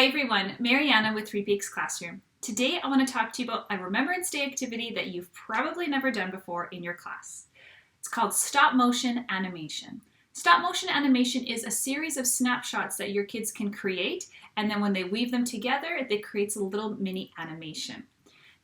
Hi everyone, Mariana with 3 Peaks Classroom. Today I want to talk to you about a Remembrance Day activity that you've probably never done before in your class. It's called stop motion animation. Stop motion animation is a series of snapshots that your kids can create, and then when they weave them together, it creates a little mini animation.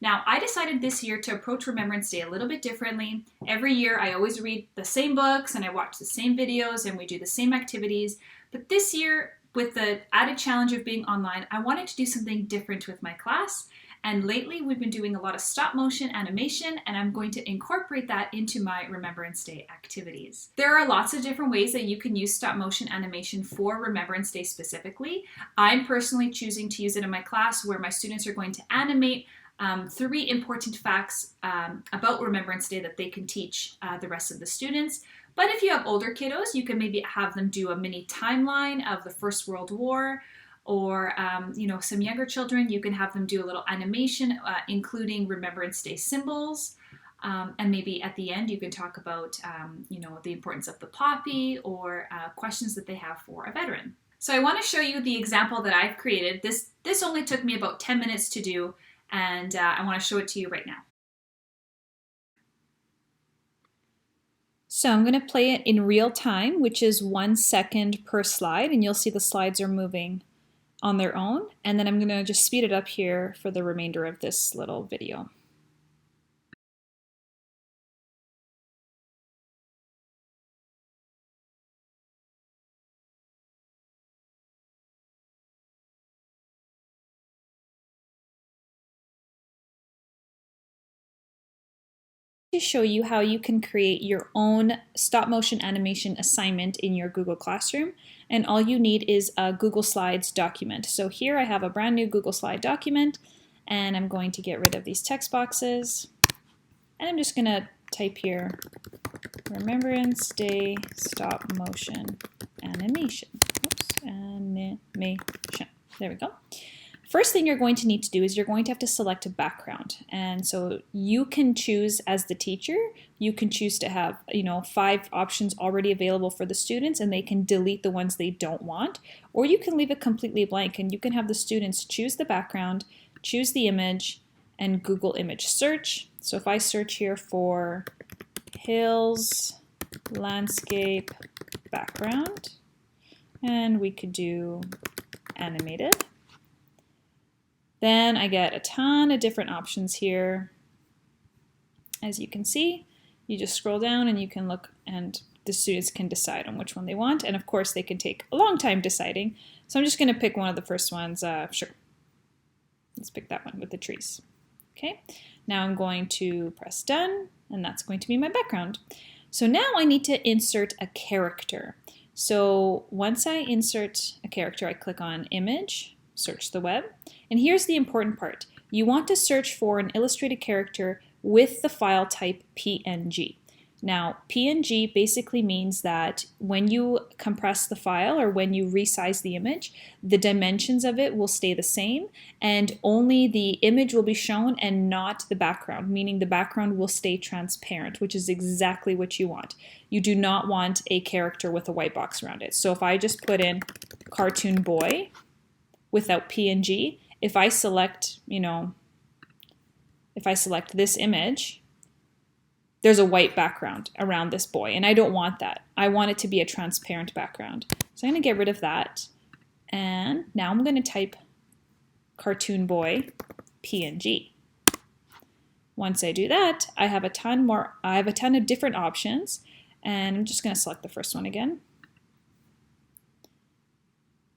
Now, I decided this year to approach Remembrance Day a little bit differently. Every year I always read the same books and I watch the same videos and we do the same activities, but this year, with the added challenge of being online, I wanted to do something different with my class. And lately we've been doing a lot of stop motion animation, and I'm going to incorporate that into my Remembrance Day activities. There are lots of different ways that you can use stop motion animation for Remembrance Day specifically. I'm personally choosing to use it in my class where my students are going to animate 3 important facts about Remembrance Day that they can teach the rest of the students. But if you have older kiddos, you can maybe have them do a mini timeline of the First World War, or some younger children, you can have them do a little animation including Remembrance Day symbols. And maybe at the end you can talk about the importance of the poppy, or questions that they have for a veteran. So I want to show you the example that I've created. This only took me about 10 minutes to do, and I want to show it to you right now. So I'm going to play it in real time, which is 1 second per slide, and you'll see the slides are moving on their own. And then I'm going to just speed it up here for the remainder of this little video. To show you how you can create your own stop motion animation assignment in your Google Classroom, and all you need is a Google Slides document. So here I have a brand new Google Slide document, and I'm going to get rid of these text boxes, and I'm just going to type here Remembrance Day stop motion animation. Oops, animation. There we go. First thing you're going to need to do is you're going to have to select a background. And so you can choose, as the teacher, you can choose to have 5 options already available for the students, and they can delete the ones they don't want. Or you can leave it completely blank, and you can have the students choose the background, choose the image, and Google image search. So if I search here for hills, landscape, background, and we could do animated. Then I get a ton of different options here. As you can see, you just scroll down and you can look, and the students can decide on which one they want. And of course, they can take a long time deciding. So I'm just going to pick one of the first ones. Sure. Let's pick that one with the trees. Okay. Now I'm going to press done, and that's going to be my background. So now I need to insert a character. So once I insert a character, I click on Image, search the web. And here's the important part. You want to search for an illustrated character with the file type PNG. Now, PNG basically means that when you compress the file or when you resize the image, the dimensions of it will stay the same, and only the image will be shown and not the background, meaning the background will stay transparent, which is exactly what you want. You do not want a character with a white box around it. So if I just put in cartoon boy without PNG, if I select, if I select this image, there's a white background around this boy, and I don't want that. I want it to be a transparent background. So I'm going to get rid of that, and now I'm going to type cartoon boy PNG. Once I do that, I have a ton of different options, and I'm just going to select the first one again.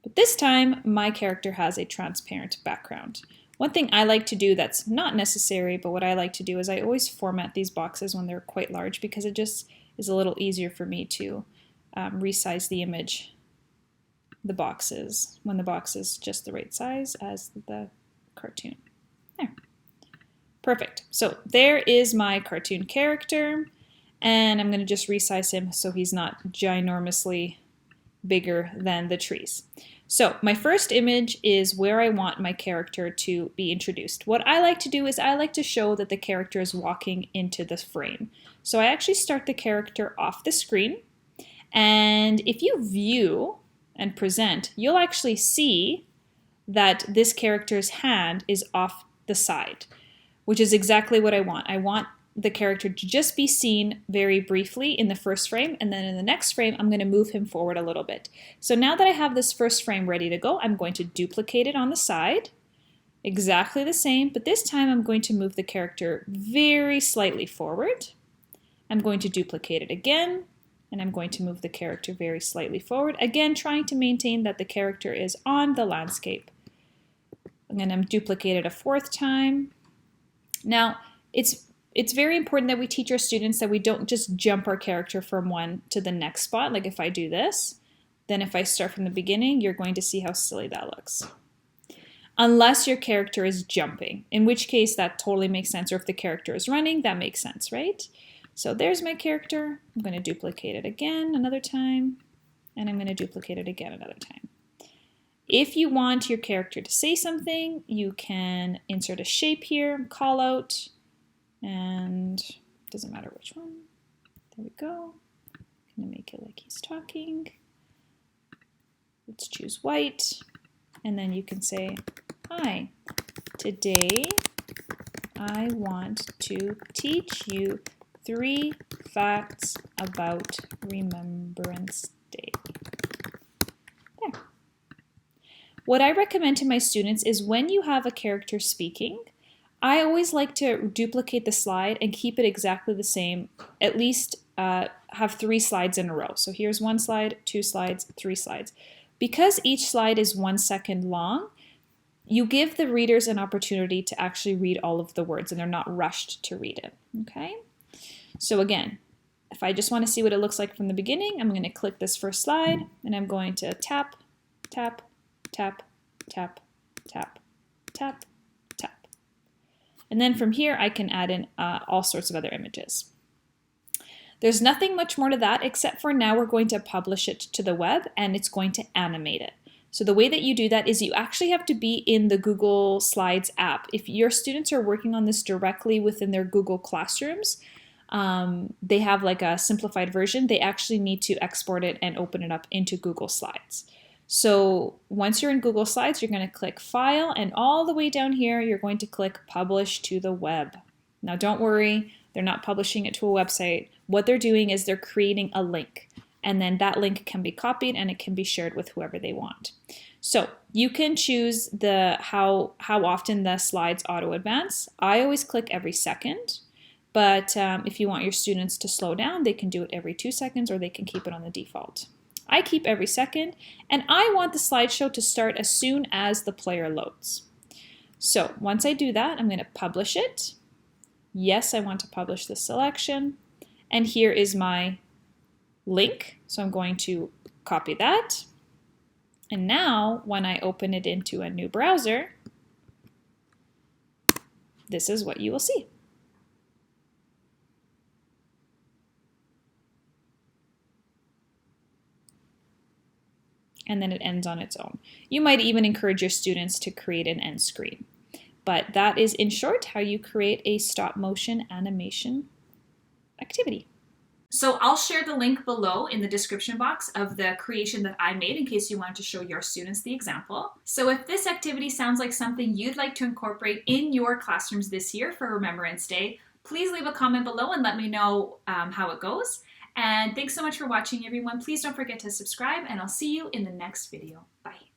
But this time, my character has a transparent background. One thing I like to do that's not necessary, but what I like to do is I always format these boxes when they're quite large, because it just is a little easier for me to resize the image, the boxes, when the box is just the right size as the cartoon. There. Perfect. So there is my cartoon character, and I'm going to just resize him so he's not ginormously bigger than the trees. So my first image is where I want my character to be introduced. What I like to do is I like to show that the character is walking into the frame. So I actually start the character off the screen, and if you view and present, you'll actually see that this character's hand is off the side, which is exactly what I want. I want the character to just be seen very briefly in the first frame, and then in the next frame, I'm going to move him forward a little bit. So now that I have this first frame ready to go, I'm going to duplicate it on the side, exactly the same, but this time I'm going to move the character very slightly forward. I'm going to duplicate it again, and I'm going to move the character very slightly forward, again trying to maintain that the character is on the landscape. I'm going to duplicate it a fourth time. Now, it's very important that we teach our students that we don't just jump our character from one to the next spot. Like if I do this, then if I start from the beginning, you're going to see how silly that looks. Unless your character is jumping, in which case that totally makes sense. Or if the character is running, that makes sense, right? So there's my character. I'm going to duplicate it again another time, and I'm going to duplicate it again another time. If you want your character to say something, you can insert a shape here, call out, and it doesn't matter which one. There we go. I'm going to make it like he's talking. Let's choose white. And then you can say, hi, today I want to teach you 3 facts about Remembrance Day. There. What I recommend to my students is when you have a character speaking, I always like to duplicate the slide and keep it exactly the same, at least have 3 slides in a row. So here's 1 slide, 2 slides, 3 slides. Because each slide is 1 second long, you give the readers an opportunity to actually read all of the words and they're not rushed to read it, okay? So again, if I just want to see what it looks like from the beginning, I'm going to click this first slide and I'm going to tap, tap, tap, tap, tap, tap, tap. And then from here, I can add in all sorts of other images. There's nothing much more to that except for now we're going to publish it to the web and it's going to animate it. So the way that you do that is you actually have to be in the Google Slides app. If your students are working on this directly within their Google Classrooms, they have like a simplified version. They actually need to export it and open it up into Google Slides. So once you're in Google Slides, you're going to click File, and all the way down here, you're going to click Publish to the Web. Now don't worry, they're not publishing it to a website. What they're doing is they're creating a link, and then that link can be copied and it can be shared with whoever they want. So you can choose how often the slides auto advance. I always click every second, but if you want your students to slow down, they can do it every 2 seconds or they can keep it on the default. I keep every second, and I want the slideshow to start as soon as the player loads. So once I do that, I'm going to publish it. Yes, I want to publish this selection. And here is my link. So I'm going to copy that. And now when I open it into a new browser, this is what you will see. And then it ends on its own. You might even encourage your students to create an end screen. But that is, in short, how you create a stop motion animation activity. So I'll share the link below in the description box of the creation that I made in case you wanted to show your students the example. So if this activity sounds like something you'd like to incorporate in your classrooms this year for Remembrance Day, please leave a comment below and let me know how it goes. And thanks so much for watching, everyone. Please don't forget to subscribe, and I'll see you in the next video. Bye.